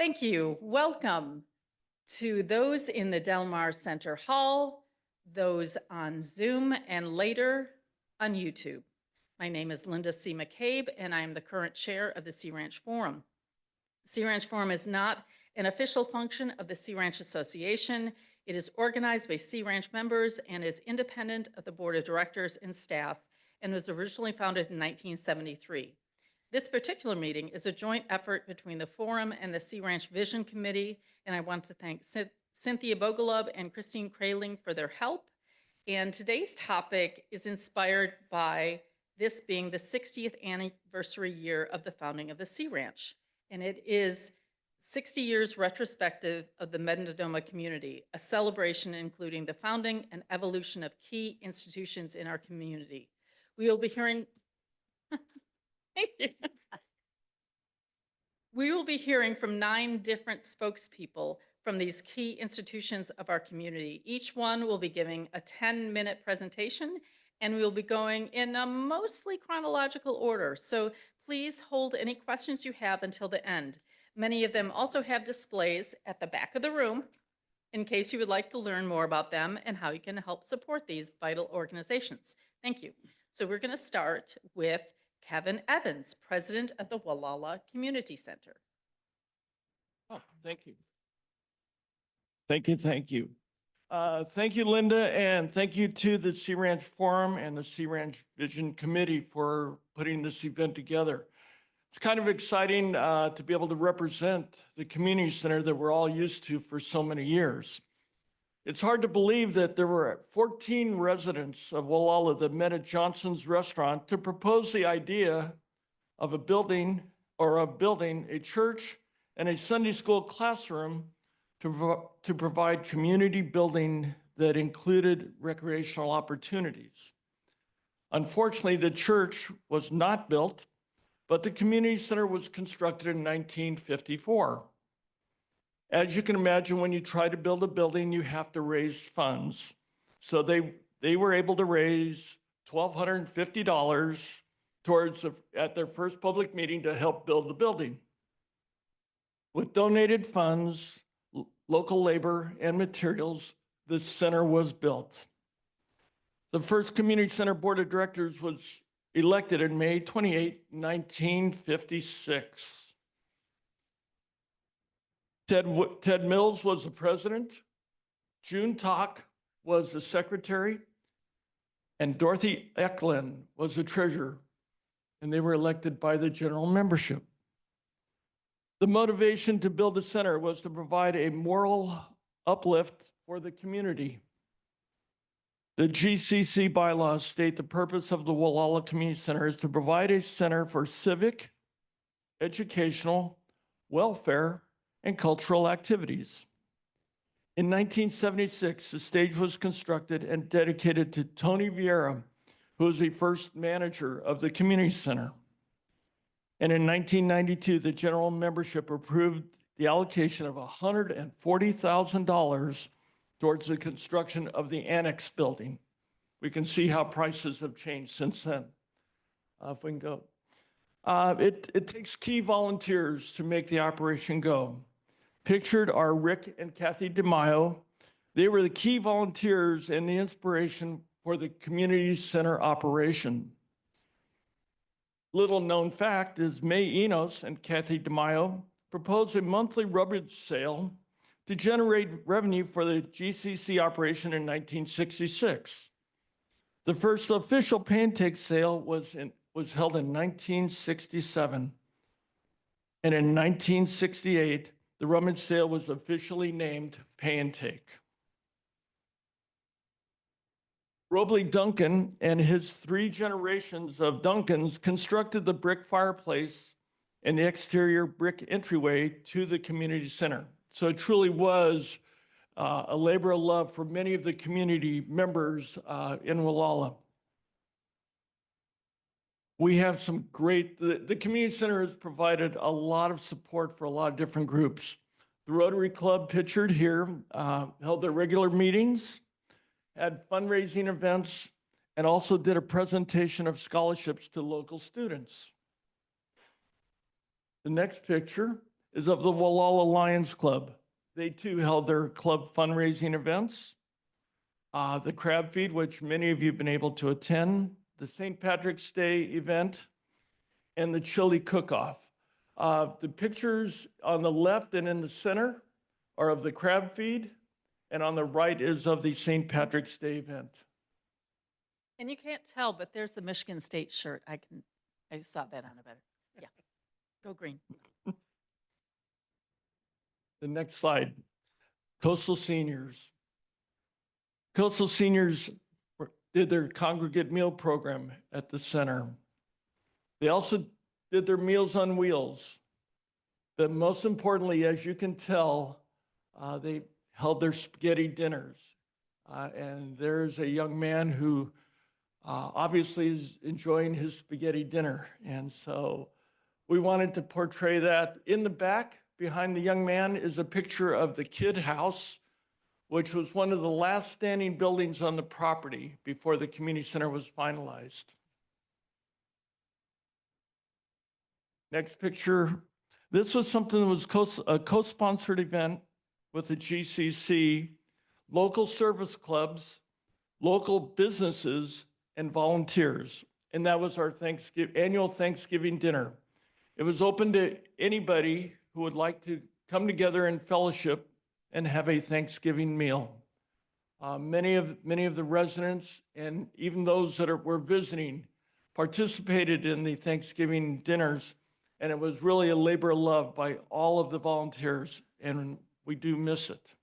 Thank you. Welcome to those in the Del Mar Center Hall, those on Zoom, and later on YouTube. My name is Linda C. McCabe, and I am the current chair of the Sea Ranch Forum. Sea Ranch Forum is not an official function of the Sea Ranch Association. It is organized by Sea Ranch members and is independent of the board of directors and staff, and was originally founded in 1973. This particular meeting is a joint effort between the Forum and the Sea Ranch Vision Committee, and I want to thank Cynthia Bogalub and Christine Kraling for their help. And today's topic is inspired by this being the 60th anniversary year of the founding of the Sea Ranch. And it is 60 years retrospective of the Mendonoma Community, a celebration including the founding and evolution of key institutions in our community. We will be hearing We will be hearing from 9 different spokespeople from these key institutions of our community. Each one will be giving a 10-minute presentation, and we will be going in a mostly chronological order. So please hold any questions you have until the end. Many of them also have displays at the back of the room in case you would like to learn more about them and how you can help support these vital organizations. Thank you. So we're going to start with Kevin Evans, president of the Gualala Community Center. Oh, thank you. Thank you. Thank you, Linda, and thank you to the Sea Ranch Forum and the Sea Ranch Vision Committee for putting this event together. It's kind of exciting to be able to represent the community center that we're all used to for so many years. It's hard to believe that there were 14 residents of Gualala that met at Johnson's restaurant to propose the idea of building a church and a Sunday school classroom to provide community building that included recreational opportunities. Unfortunately, the church was not built, but the community center was constructed in 1954. As you can imagine, when you try to build a building, you have to raise funds. So they were able to raise $1,250 at their first public meeting to help build the building. With donated funds, local labor, and materials, the center was built. The first community center board of directors was elected in May 28, 1956. Ted Mills was the president, June Talk was the secretary, and Dorothy Eklund was the treasurer, and they were elected by the general membership. The motivation to build the center was to provide a moral uplift for the community. The GCC bylaws state the purpose of the Gualala Community Center is to provide a center for civic, educational, welfare, and cultural activities. In 1976, the stage was constructed and dedicated to Tony Vieira, who was the first manager of the community center. And in 1992, the general membership approved the allocation of $140,000 towards the construction of the annex building. We can see how prices have changed since then. If we can go. It takes key volunteers to make the operation go. Pictured are Rick and Kathy DeMaio. They were the key volunteers and the inspiration for the community center operation. Little known fact is May Enos and Kathy DeMaio proposed a monthly rummage sale to generate revenue for the GCC operation in 1966. The first official pancake sale was held in 1967. And in 1968, the rummage sale was officially named Pay and Take. Robley Duncan and his 3 generations of Duncans constructed the brick fireplace and the exterior brick entryway to the community center. So it truly was a labor of love for many of the community members in Gualala. We have some great, the community center has provided a lot of support for a lot of different groups. The Rotary Club pictured here held their regular meetings, had fundraising events, and also did a presentation of scholarships to local students. The next picture is of the Gualala Lions Club. They too held their club fundraising events. The crab feed, which many of you have been able to attend, the St. Patrick's Day event, and the chili cook-off. The pictures on the left and in the center are of the crab feed, and on the right is of the St. Patrick's Day event. And you can't tell, but there's the Michigan State shirt. I saw that on it better. Yeah. Go green. The next slide, Coastal Seniors. Coastal Seniors did their congregate meal program at the center. They also did their Meals on Wheels. But most importantly, as you can tell, they held their spaghetti dinners. And there's a young man who obviously is enjoying his spaghetti dinner. And so we wanted to portray that. In the back, behind the young man, is a picture of the Kid House, which was one of the last standing buildings on the property before the community center was finalized. Next picture. This was something that was a co-sponsored event with the GCC, local service clubs, local businesses, and volunteers. And that was our annual Thanksgiving dinner. It was open to anybody who would like to come together in fellowship and have a Thanksgiving meal. Many of the residents and even those that were visiting participated in the Thanksgiving dinners, and it was really a labor of love by all of the volunteers, and we do miss it.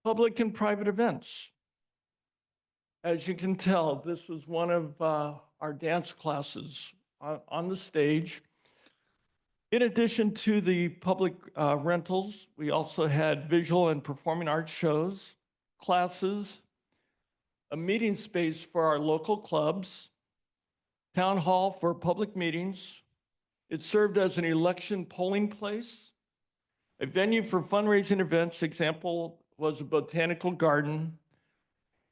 Public and private events. As you can tell, this was one of our dance classes on the stage. In addition to the public rentals, we also had visual and performing arts shows, classes, a meeting space for our local clubs, town hall for public meetings. It served as an election polling place, a venue for fundraising events. Example was a botanical garden,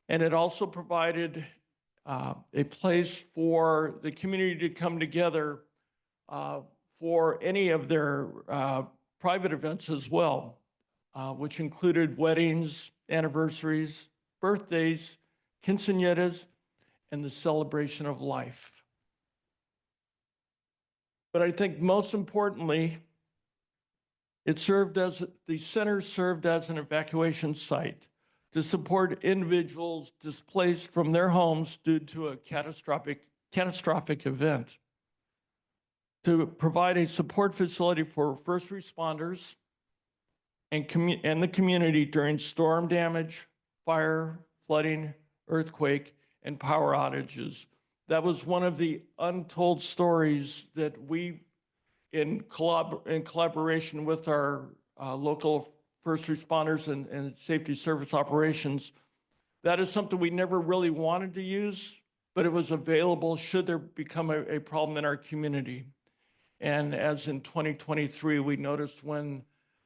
and it also provided a place for the community to come together for any of their private events as well, which included weddings, anniversaries, birthdays, quinceañeras, and the celebration of life. But I think most importantly, the center served as an evacuation site to support individuals displaced from their homes due to a catastrophic event, to provide a support facility for first responders and the community during storm damage, fire, flooding, earthquake, and power outages. That was one of the untold stories that we, in collaboration with our local first responders and safety service operations, that is something we never really wanted to use, but it was available should there become a problem in our community. And as in 2023, we noticed when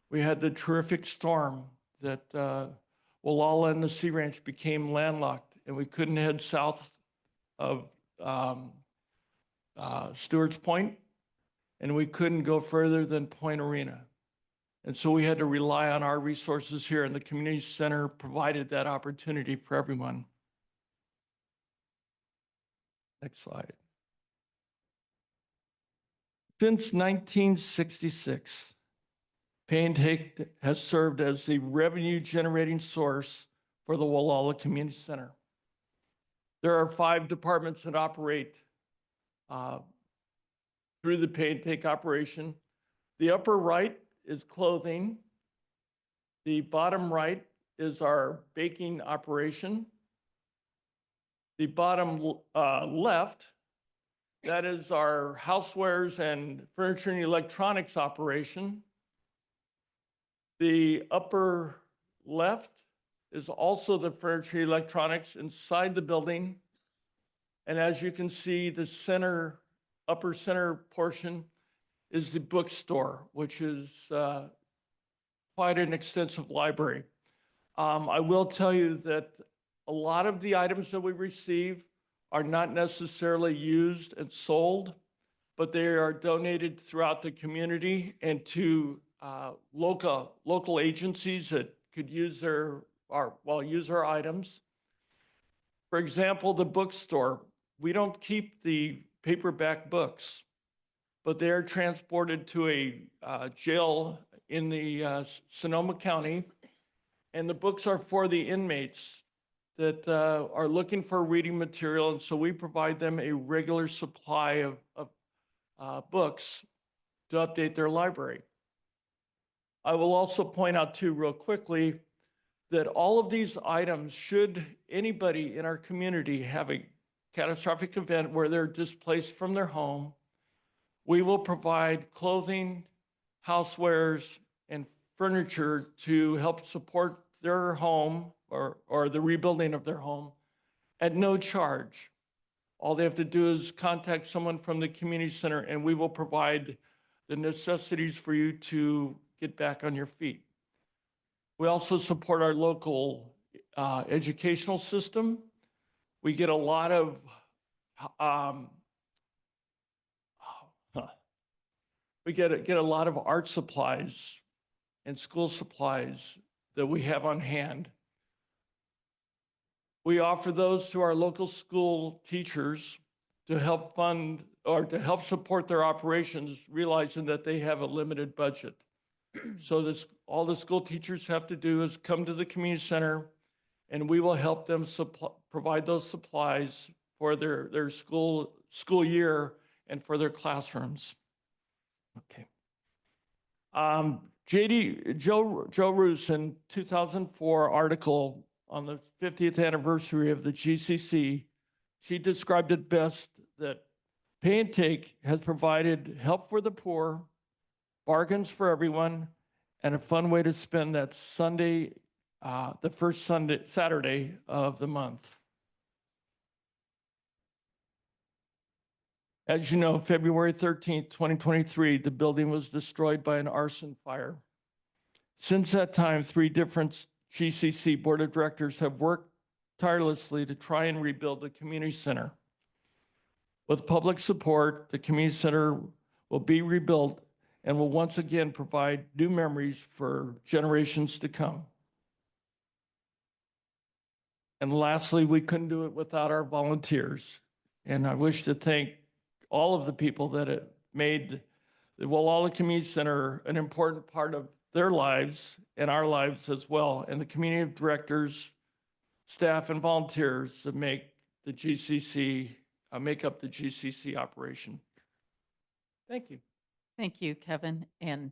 we had the terrific storm that Gualala and the Sea Ranch became landlocked, and we couldn't head south of Stewart's Point, and we couldn't go further than Point Arena. And so we had to rely on our resources here, and the community center provided that opportunity for everyone. Next slide. Since 1966, Pay and Take has served as the revenue-generating source for the Gualala Community Center. There are 5 departments that operate through the Pay and Take operation. The upper right is clothing. The bottom right is our baking operation. The bottom left, that is our housewares and furniture and electronics operation. The upper left is also the furniture and electronics inside the building. And as you can see, the upper center portion is the bookstore, which is quite an extensive library. I will tell you that a lot of the items that we receive are not necessarily used and sold, but they are donated throughout the community and to local agencies that could use use our items. For example, the bookstore, we don't keep the paperback books, but they are transported to a jail in the Sonoma County, and the books are for the inmates that are looking for reading material, and so we provide them a regular supply of books to update their library. I will also point out too, real quickly, that all of these items, should anybody in our community have a catastrophic event where they're displaced from their home, we will provide clothing, housewares, and furniture to help support their home or the rebuilding of their home at no charge. All they have to do is contact someone from the community center, and we will provide the necessities for you to get back on your feet. We also support our local educational system. We get a lot of we get a lot of art supplies and school supplies that we have on hand. We offer those to our local school teachers to help fund or to help support their operations, realizing that they have a limited budget. So all the school teachers have to do is come to the community center, and we will help them provide those supplies for their school year and for their classrooms. Okay. Joe Roos in 2004 article on the 50th anniversary of the GCC, she described it best that Pay and Take has provided help for the poor, bargains for everyone, and a fun way to spend that Sunday, the first Saturday of the month. As you know, February 13th, 2023, the building was destroyed by an arson fire. Since that time, 3 different GCC board of directors have worked tirelessly to try and rebuild the community center. With public support, the community center will be rebuilt and will once again provide new memories for generations to come. And lastly, we couldn't do it without our volunteers. And I wish to thank all of the people that have made the Gualala Community Center an important part of their lives and our lives as well, and the community of directors, staff, and volunteers that make the GCC, make up the GCC operation. Thank you. Thank you, Kevin. And